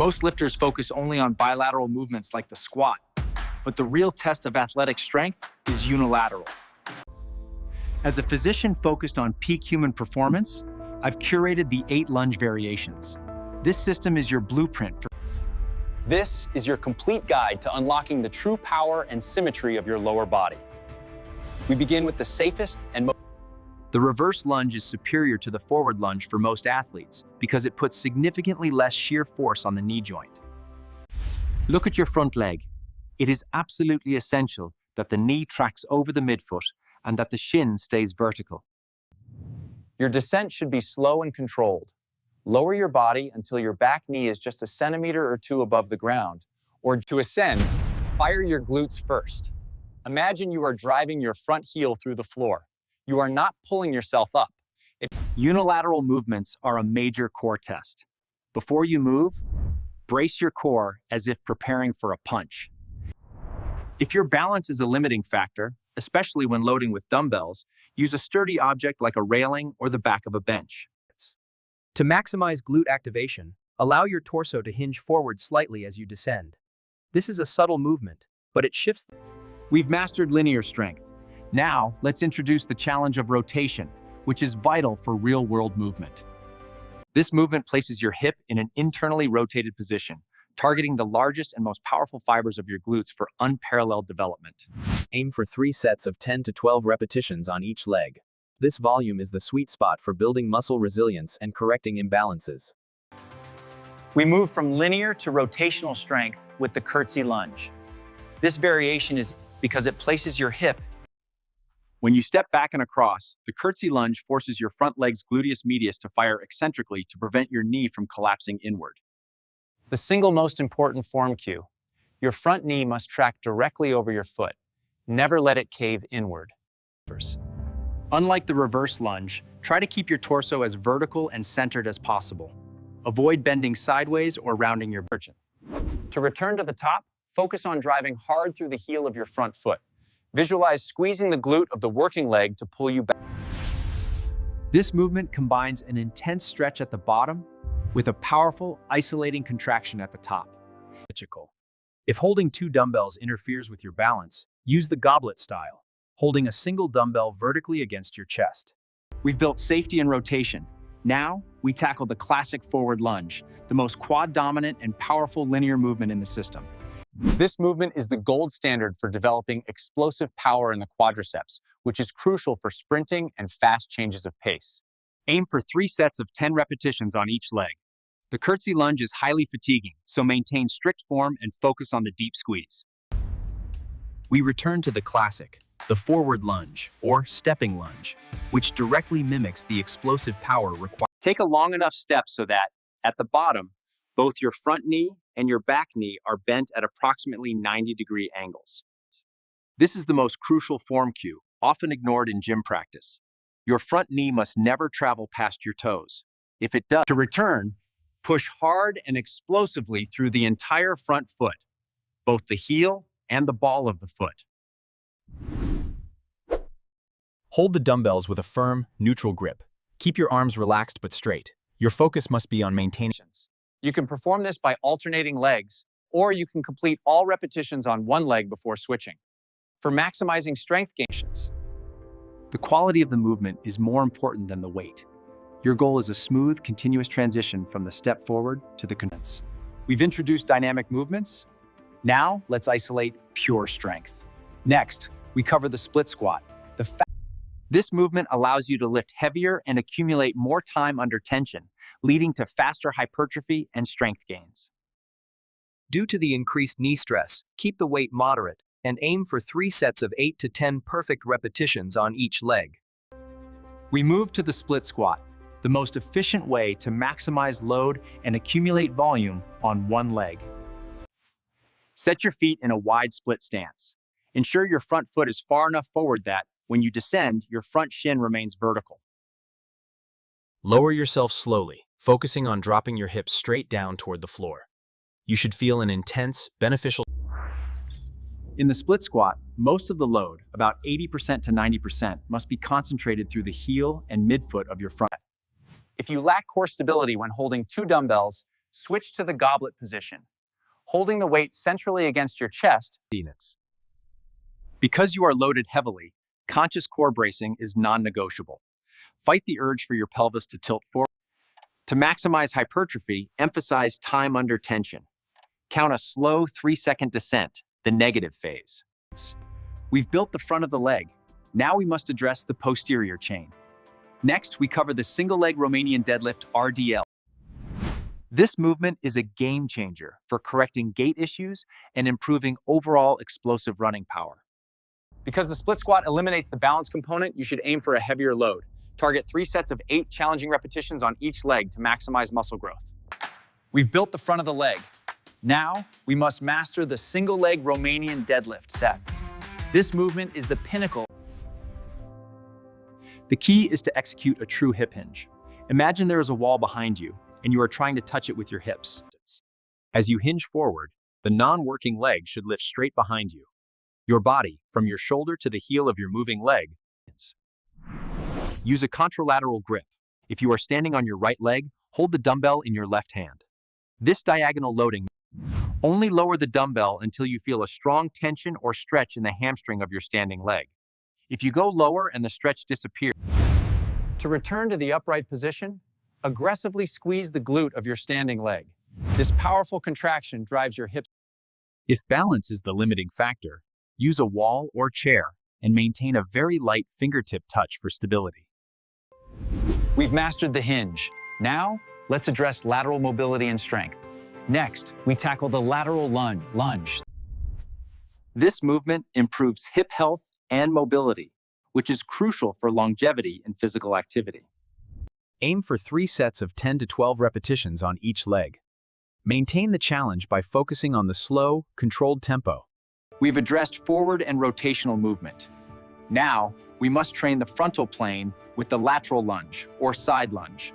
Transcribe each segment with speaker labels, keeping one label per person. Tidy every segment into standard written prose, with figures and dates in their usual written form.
Speaker 1: Most lifters focus only on bilateral movements like the squat, but the real test of athletic strength is unilateral. As a physician focused on peak human performance, I've curated the 8 lunge variations. This system is your blueprint for... This is your complete guide to unlocking the true power and symmetry of your lower body. We begin with the safest and most... The reverse lunge is superior to the forward lunge for most athletes because it puts significantly less shear force on the knee joint. Look at your front leg. It is absolutely essential that the knee tracks over the midfoot and that the shin stays vertical. Your descent should be slow and controlled. Lower your body until your back knee is just a centimeter or 2 above the ground. Or to ascend, fire your glutes first. Imagine you are driving your front heel through the floor. You are not pulling yourself up. Unilateral movements are a major core test. Before you move, brace your core as if preparing for a punch. If your balance is a limiting factor, especially when loading with dumbbells, use a sturdy object like a railing or the back of a bench.
Speaker 2: To maximize glute activation, allow your torso to hinge forward slightly as you descend. This is a subtle movement, but it shifts.
Speaker 1: We've mastered linear strength. Now, let's introduce the challenge of rotation, which is vital for real-world movement. This movement places your hip in an internally rotated position, targeting the largest and most powerful fibers of your glutes for unparalleled development.
Speaker 3: Aim for 3 sets of 10 to 12 repetitions on each leg. This volume is the sweet spot for building muscle resilience and correcting imbalances.
Speaker 1: We move from linear to rotational strength with the curtsy lunge. This variation is because it places your hip. When you step back and across, the curtsy lunge forces your front leg's gluteus medius to fire eccentrically to prevent your knee from collapsing inward. The single most important form cue. Your front knee must track directly over your foot. Never let it cave inward. Unlike the reverse lunge, try to keep your torso as vertical and centered as possible. Avoid bending sideways or rounding your chin. To return to the top, focus on driving hard through the heel of your front foot. Visualize squeezing the glute of the working leg to pull you back. This movement combines an intense stretch at the bottom with a powerful, isolating contraction at the top.
Speaker 2: If holding 2 dumbbells interferes with your balance, use the goblet style, holding a single dumbbell vertically against your chest.
Speaker 1: We've built safety and rotation. Now, we tackle the classic forward lunge, the most quad-dominant and powerful linear movement in the system. This movement is the gold standard for developing explosive power in the quadriceps, which is crucial for sprinting and fast changes of pace. Aim for 3 sets of 10 repetitions on each leg. The curtsy lunge is highly fatiguing, so maintain strict form and focus on the deep squeeze.
Speaker 2: We return to the classic, the forward lunge, or stepping lunge, which directly mimics the explosive power required.
Speaker 1: Take a long enough step so that, at the bottom, both your front knee and your back knee are bent at approximately 90-degree angles. This is the most crucial form cue, often ignored in gym practice. Your front knee must never travel past your toes. If it does, to return, push hard and explosively through the entire front foot, both the heel and the ball of the foot.
Speaker 2: Hold the dumbbells with a firm, neutral grip. Keep your arms relaxed but straight. Your focus must be on maintaining.
Speaker 1: You can perform this by alternating legs, or you can complete all repetitions on one leg before switching. For maximizing strength gains, the quality of the movement is more important than the weight. Your goal is a smooth, continuous transition from the step forward to the condense. We've introduced dynamic movements. Now, let's isolate pure strength. Next, we cover the split squat. This movement allows you to lift heavier and accumulate more time under tension, leading to faster hypertrophy and strength gains.
Speaker 2: Due to the increased knee stress, keep the weight moderate and aim for 3 sets of 8 to 10 perfect repetitions on each leg.
Speaker 1: We move to the split squat, the most efficient way to maximize load and accumulate volume on one leg. Set your feet in a wide split stance. Ensure your front foot is far enough forward that, when you descend, your front shin remains vertical.
Speaker 2: Lower yourself slowly, focusing on dropping your hips straight down toward the floor. You should feel an intense, beneficial.
Speaker 1: In the split squat, most of the load, about 80% to 90%, must be concentrated through the heel and midfoot of your front. If you lack core stability when holding 2 dumbbells, switch to the goblet position, holding the weight centrally against your chest.
Speaker 2: Because you are loaded heavily, conscious core bracing is non-negotiable. Fight the urge for your pelvis to tilt forward. To maximize hypertrophy, emphasize time under tension. Count a slow 3-second descent, the negative phase. We've built the front of the leg. Now we must address the posterior chain. Next, we cover the single leg Romanian deadlift RDL. This movement is a game changer for correcting gait issues and improving overall explosive running power.
Speaker 1: Because the split squat eliminates the balance component, you should aim for a heavier load. Target 3 sets of 8 challenging repetitions on each leg to maximize muscle growth. We've built the front of the leg. Now, we must master the single leg Romanian deadlift set. This movement is the pinnacle.
Speaker 2: The key is to execute a true hip hinge. Imagine there is a wall behind you, and you are trying to touch it with your hips. As you hinge forward, the non-working leg should lift straight behind you. Your body, from your shoulder to the heel of your moving leg. Use a contralateral grip. If you are standing on your right leg, hold the dumbbell in your left hand. This diagonal loading. Only lower the dumbbell until you feel a strong tension or stretch in the hamstring of your standing leg. If you go lower and the stretch disappears.
Speaker 1: To return to the upright position, aggressively squeeze the glute of your standing leg. This powerful contraction drives your hips.
Speaker 2: If balance is the limiting factor, use a wall or chair and maintain a very light fingertip touch for stability.
Speaker 1: We've mastered the hinge. Now, let's address lateral mobility and strength. Next, we tackle the lateral lunge.
Speaker 2: This movement improves hip health and mobility, which is crucial for longevity in physical activity. Aim for 3 sets of 10 to 12 repetitions on each leg. Maintain the challenge by focusing on the slow, controlled tempo.
Speaker 1: We've addressed forward and rotational movement. Now, we must train the frontal plane with the lateral lunge or side lunge.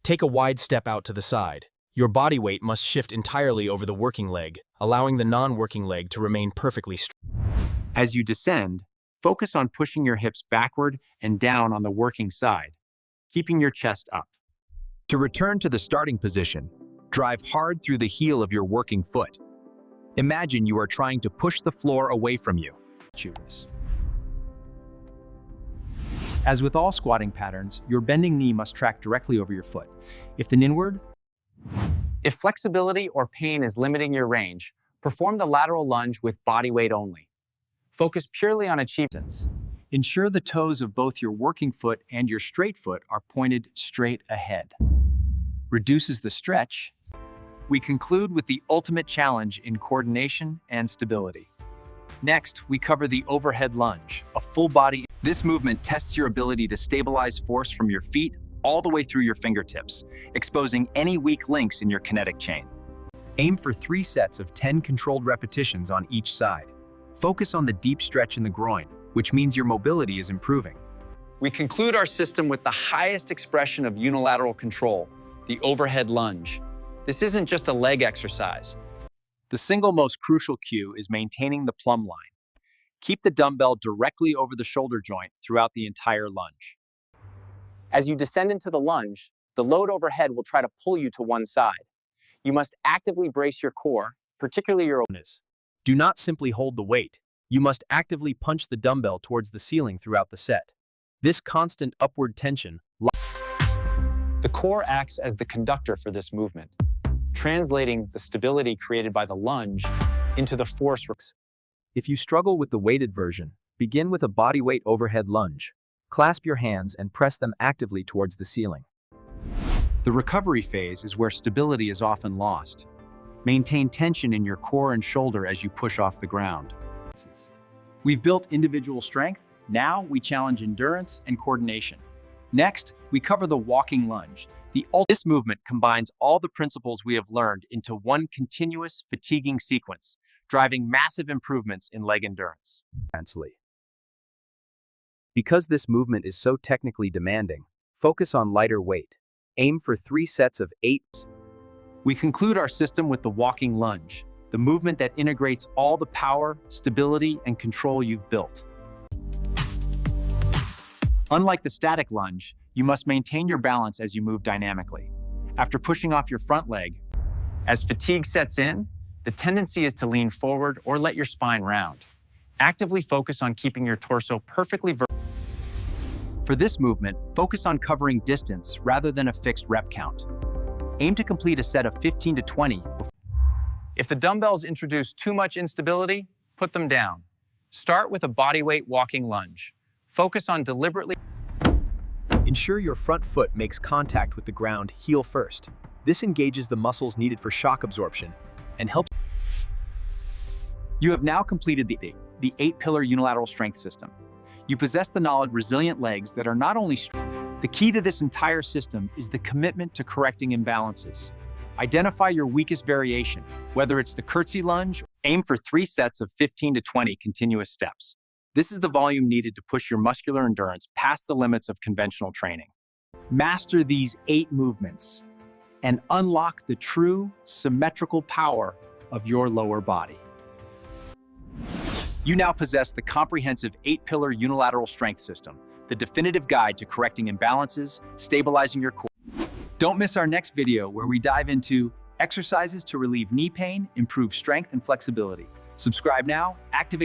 Speaker 4: Take a wide step out to the side. Your body weight must shift entirely over the working leg, allowing the non-working leg to remain perfectly straight.
Speaker 2: As you descend, focus on pushing your hips backward and down on the working side, keeping your chest up. To return to the starting position, drive hard through the heel of your working foot. Imagine you are trying to push the floor away from you. As with all squatting patterns, your bending knee must track directly over your foot. If inward,
Speaker 1: If flexibility or pain is limiting your range, perform the lateral lunge with body weight only. Focus purely on achievements.
Speaker 2: ensure the toes of both your working foot and your straight foot are pointed straight ahead. Reduces the stretch. We conclude with the ultimate challenge in coordination and stability. Next, we cover the overhead lunge, a full body. This movement tests your ability to stabilize force from your feet all the way through your fingertips, exposing any weak links in your kinetic chain. Aim for 3 sets of 10 controlled repetitions on each side. Focus on the deep stretch in the groin, which means your mobility is improving.
Speaker 1: We conclude our system with the highest expression of unilateral control, the overhead lunge. This isn't just a leg exercise.
Speaker 2: The single most crucial cue is maintaining the plumb line. Keep the dumbbell directly over the shoulder joint throughout the entire lunge.
Speaker 1: As you descend into the lunge, the load overhead will try to pull you to one side. You must actively brace your core, particularly your
Speaker 2: Bonus. Do not simply hold the weight. You must actively punch the dumbbell towards the ceiling throughout the set. This constant upward tension.
Speaker 1: The core acts as the conductor for this movement, translating the stability created by the lunge into the force.
Speaker 2: If you struggle with the weighted version, begin with a bodyweight overhead lunge. Clasp your hands and press them actively towards the ceiling. The recovery phase is where stability is often lost. Maintain tension in your core and shoulder as you push off the ground. We've built individual strength. Now we challenge endurance and coordination. Next, we cover the walking lunge. This movement combines all the principles we have learned into one continuous, fatiguing sequence, driving massive improvements in leg endurance. Because this movement is so technically demanding, focus on lighter weight. Aim for 3 sets of 8. We conclude our system with the walking lunge, the movement that integrates all the power, stability, and control you've built. Unlike the static lunge, you must maintain your balance as you move dynamically.
Speaker 1: After pushing off your front leg, as fatigue sets in, the tendency is to lean forward or let your spine round. Actively focus on keeping your torso perfectly vertical. For this movement, focus on covering distance rather than a fixed rep count. Aim to complete a set of 15 to 20. If the dumbbells introduce too much instability, put them down. Start with a bodyweight walking lunge. Focus on deliberately.
Speaker 2: Ensure your front foot makes contact with the ground heel first. This engages the muscles needed for shock absorption and helps.
Speaker 1: You have now completed the 8-pillar unilateral strength system. You possess the knowledge resilient legs that are not only strong. The key to this entire system is the commitment to correcting imbalances. Identify your weakest variation, whether it's the curtsy lunge. Aim for 3 sets of 15 to 20 continuous steps. This is the volume needed to push your muscular endurance past the limits of conventional training. Master these 8 movements and unlock the true symmetrical power of your lower body. You now possess the comprehensive 8-pillar unilateral strength system, the definitive guide to correcting imbalances, stabilizing your core. Don't miss our next video where we dive into exercises to relieve knee pain, improve strength and flexibility. Subscribe now, activate